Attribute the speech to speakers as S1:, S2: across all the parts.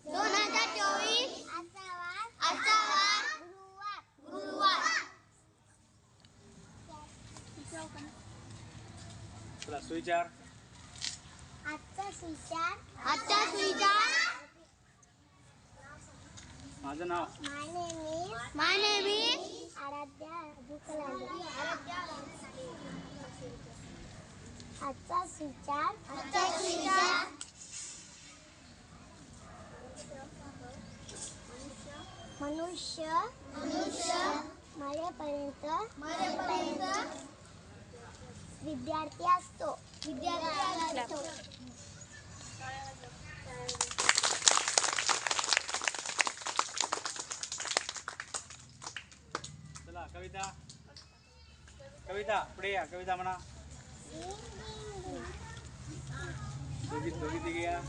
S1: 2024 आजचा वार गुरुवार.
S2: चला सुविचार.
S1: आजचा सुविचार.
S2: माझं नाव.
S1: माय नेम इज आराध्या भूकलांडे. आजचा सुविचार. मनुष्य मरेपर्यंत विद्यार्थी असतो.
S2: चला कविता. पुढे या. कविता म्हणा. दोघी तिघी या.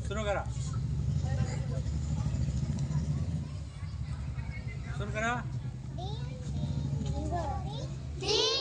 S2: सुरू करा.
S1: तीन